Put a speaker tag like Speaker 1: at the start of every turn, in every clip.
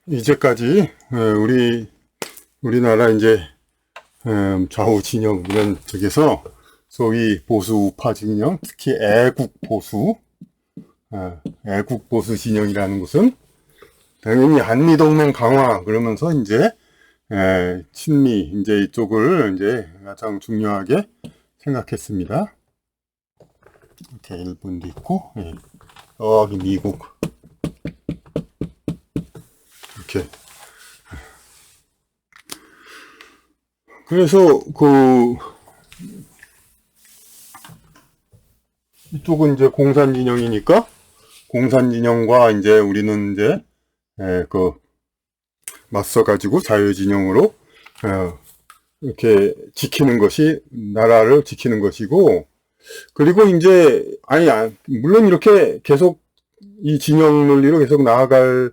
Speaker 1: 이제까지 우리나라 이제 좌우 진영 이런 쪽에서 소위 보수 우파 진영, 특히 애국 보수 진영이라는 것은 당연히 한미동맹 강화 그러면서 이제 친미 이제 이쪽을 이제 가장 중요하게 생각했습니다. 이렇게 일본도 있고 여기 미국 이렇게. 그래서 이쪽은 이제 공산 진영이니까 공산 진영과 이제 우리는 이제 맞서 가지고 자유 진영으로 이렇게 지키는 것이 나라를 지키는 것이고, 그리고 이제 물론 이렇게 계속 이 진영 논리로 계속 나아갈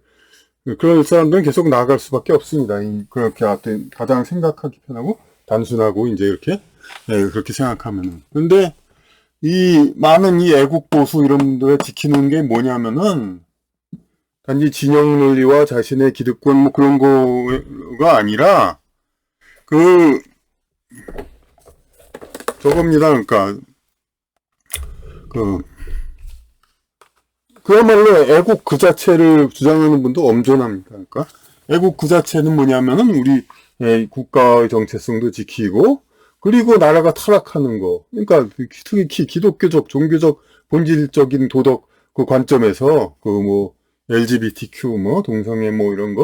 Speaker 1: 그런 사람들은 계속 나아갈 수밖에 없습니다. 그렇게 가장 생각하기 편하고 단순하고 이제 이렇게 그렇게 생각하면은. 근데 이 많은 이 애국 보수 이런 분들을 지키는 게 뭐냐면은 단지 진영 논리와 자신의 기득권 뭐 그런 거가 아니라 저겁니다. 그러니까 그야말로 애국 그 자체를 주장하는 분도 엄존합니다. 그러니까 애국 그 자체는 뭐냐면은 우리 국가의 정체성도 지키고, 그리고 나라가 타락하는 거. 그러니까 특히 기독교적, 종교적, 본질적인 도덕 그 관점에서 뭐 LGBTQ 뭐 동성애 뭐 이런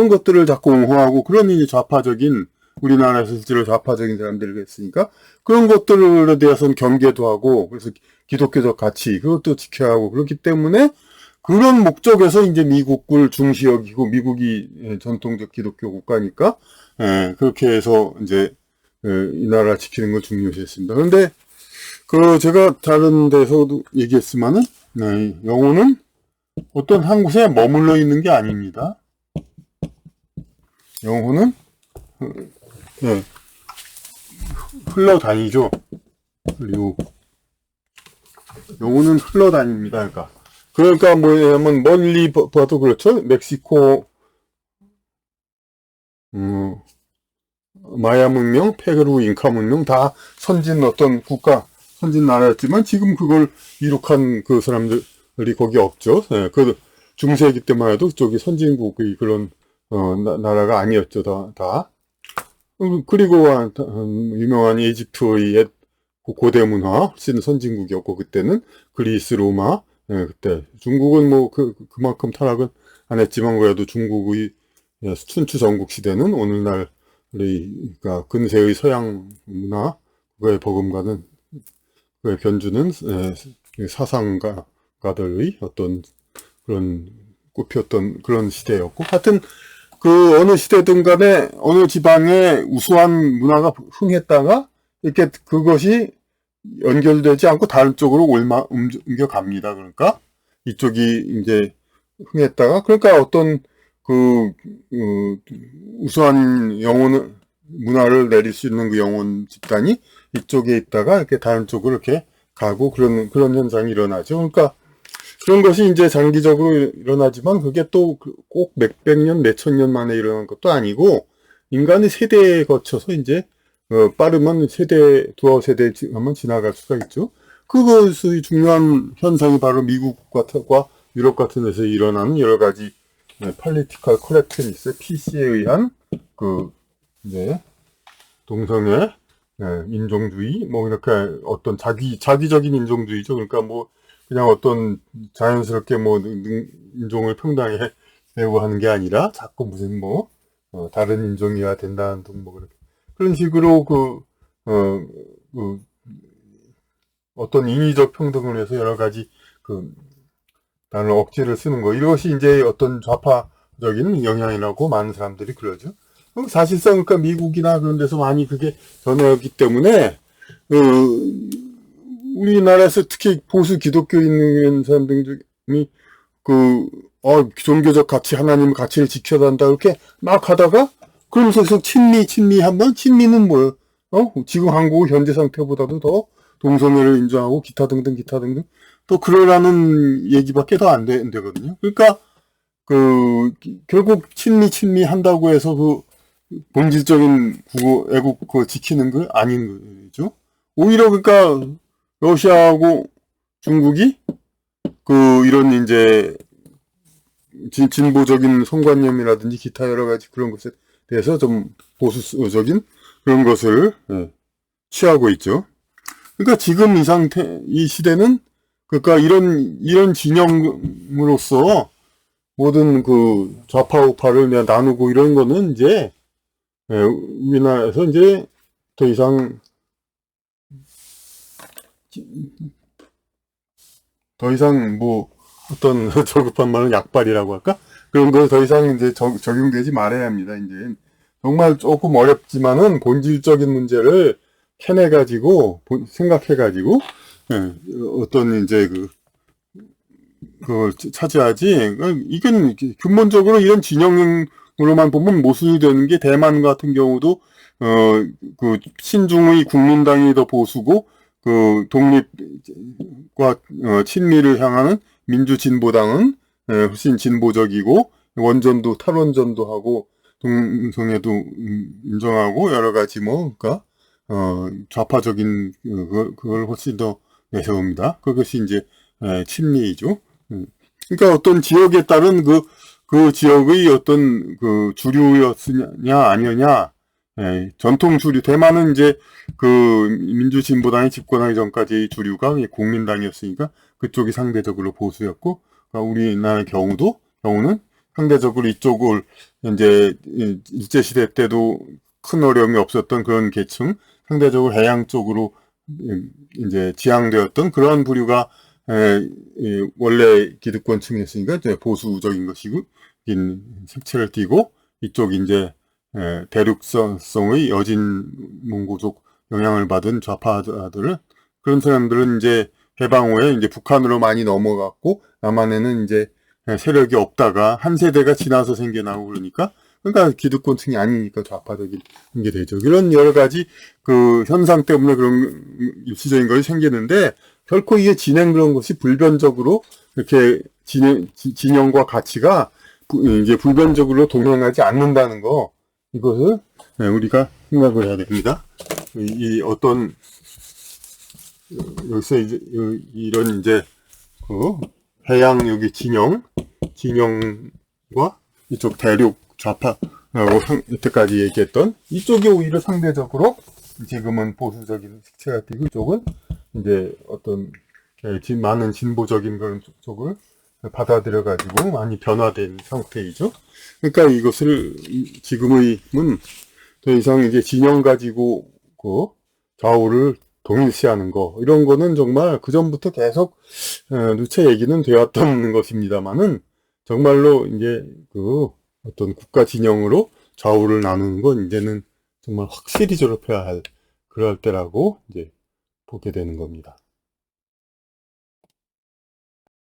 Speaker 1: 것들을 자꾸 옹호하고, 그런 이제 좌파적인, 우리나라에서 실제로 좌파적인 사람들이 있으니까 그런 것들에 대해서는 경계도 하고, 그래서 기독교적 가치 그것도 지켜야 하고, 그렇기 때문에 그런 목적에서 이제 미국을 중시 여기고, 미국이 전통적 기독교 국가니까 그렇게 해서 이제 이 나라 지키는 걸 중요시했습니다. 그런데 제가 다른 데서도 얘기했지만은 영혼은 어떤 한 곳에 머물러 있는 게 아닙니다. 영혼은 흘러다니죠. 그리고 영혼은 흘러다닙니다. 그러니까 뭐냐면 멀리 봐도 그렇죠. 멕시코 마야 문명, 페루 잉카 문명 다 선진 어떤 국가, 선진 나라였지만 지금 그걸 이룩한 그 사람들이 거기 없죠. 그 중세기 때만 해도 저기 선진국의 그런 나라가 아니었죠. 다. 그리고 유명한 이집트의 옛 고대 문화, 훨씬 선진국이었고, 그때는 그리스, 로마, 그때 중국은 뭐 그만큼 타락은 안 했지만, 그래도 중국의 춘추 전국 시대는 오늘날 그러니까 근세의 서양 문화 그거에 버금가는, 그거에 변주는 사상가들의 어떤 그런 꽃피웠던 그런 시대였고, 하여튼 어느 시대든 간에 어느 지방에 우수한 문화가 흥했다가 이렇게 그것이 연결되지 않고 다른 쪽으로 옮겨갑니다. 그러니까 이쪽이 이제 흥했다가, 그러니까 어떤 우수한 문화를 내릴 수 있는 그 영혼 집단이 이쪽에 있다가 이렇게 다른 쪽으로 이렇게 가고, 그런 현상이 일어나죠. 그러니까 그런 것이 이제 장기적으로 일어나지만, 그게 또 꼭 몇백 년, 몇천 년 만에 일어난 것도 아니고, 인간의 세대에 거쳐서 이제, 빠르면 두어 세대 하면 지나갈 수가 있죠. 그것의 중요한 현상이 바로 미국과 유럽 같은 데서 일어나는 여러 가지 political correctness, PC에 의한 이제 동성애, 인종주의, 뭐 이렇게 어떤 자기적인 인종주의죠. 그러니까 뭐 그냥 어떤 자연스럽게 뭐 인종을 평등하게 대우하는 게 아니라 자꾸 무슨 다른 인종이어야 된다는 등 뭐 그런 식으로 어떤 인위적 평등을 위해서 여러 가지 나는 억지를 쓰는 거, 이것이 이제 어떤 좌파적인 영향이라고 많은 사람들이 그러죠. 사실상 그러니까 미국이나 그런 데서 많이 그게 전해오기 때문에 우리나라에서 특히 보수 기독교인 사람들이 종교적 가치, 하나님 가치를 지켜야 한다 이렇게 막 하다가, 그러면서 계속 친미는 뭐예요? 지금 한국 현재 상태보다도 더 동성애를 인정하고 기타 등등 또 그러라는 얘기밖에 더 안 되거든요. 그러니까 결국 친미 한다고 해서 본질적인 애국 지키는 거 아닌 거죠. 오히려 그러니까 러시아하고 중국이 이런 이제 진보적인 성관념이라든지 기타 여러 가지 그런 것에 대해서 좀 보수적인 그런 것을 취하고 있죠. 그러니까 지금 이 시대는 그러니까 이런 진영으로서 모든 좌파 우파를 그냥 나누고 이런 거는 이제 우리나라에서 이제 더 이상 뭐 어떤 저급한 말은 약발이라고 할까? 그런 거 더 이상 이제 적용되지 말아야 합니다. 이제 정말 조금 어렵지만은 본질적인 문제를 캐내가지고 생각해가지고 어떤 이제 그걸 차지하지. 이건 근본적으로 이런 진영으로만 보면 모순이 되는 게 대만 같은 경우도 신중의 국민당이 더 보수고 독립과 친미를 향하는 민주진보당은 훨씬 진보적이고 원전도 탈원전도 하고 동성애도 인정하고 여러 가지 그러니까 좌파적인 그걸 훨씬 더 내세웁니다. 그것이 이제 친미이죠. 그러니까 어떤 지역에 따른 그 지역의 어떤 주류였느냐 아니었냐. 전통 주류 대만은 이제 민주진보당이 집권하기 전까지 주류가 국민당이었으니까 그쪽이 상대적으로 보수였고, 그러니까 우리나라의 경우는 상대적으로 이쪽을 이제 일제시대 때도 큰 어려움이 없었던 그런 계층, 상대적으로 해양 쪽으로 이제 지향되었던 그러한 부류가 원래 기득권층이었으니까 보수적인 것이고 색채를 띠고 이쪽 이제 대륙성의 여진 몽고족 영향을 받은 좌파들은 그런 사람들은 이제 해방 후에 이제 북한으로 많이 넘어갔고 남한에는 이제 세력이 없다가 한 세대가 지나서 생겨나고 그러니까 기득권층이 아니니까 좌파적인 게 되죠. 이런 여러 가지 현상 때문에 그런 일시적인 것이 생기는데 결코 이게 그런 것이 불변적으로 이렇게 진영과 가치가 이제 불변적으로 동행하지 않는다는 거, 이것을 우리가 생각을 해야 됩니다. 어떤 여기서 이제 이런 이제 해양 여기 진영과 이쪽 대륙 좌파라고 이때까지 얘기했던 이쪽이 오히려 상대적으로 지금은 보수적인 색채가 띄고 이쪽은 이제 어떤 많은 진보적인 그런 쪽을 받아들여 가지고 많이 변화된 상태이죠. 그러니까 이것을 지금의는 더 이상 이제 진영 가지고 좌우를 동일시하는 거, 이런 거는 정말 그 전부터 계속 누차 얘기는 되었던 것입니다만은 정말로 이제 어떤 국가 진영으로 좌우를 나누는 건 이제는 정말 확실히 졸업해야 할 그럴 때라고 이제 보게 되는 겁니다.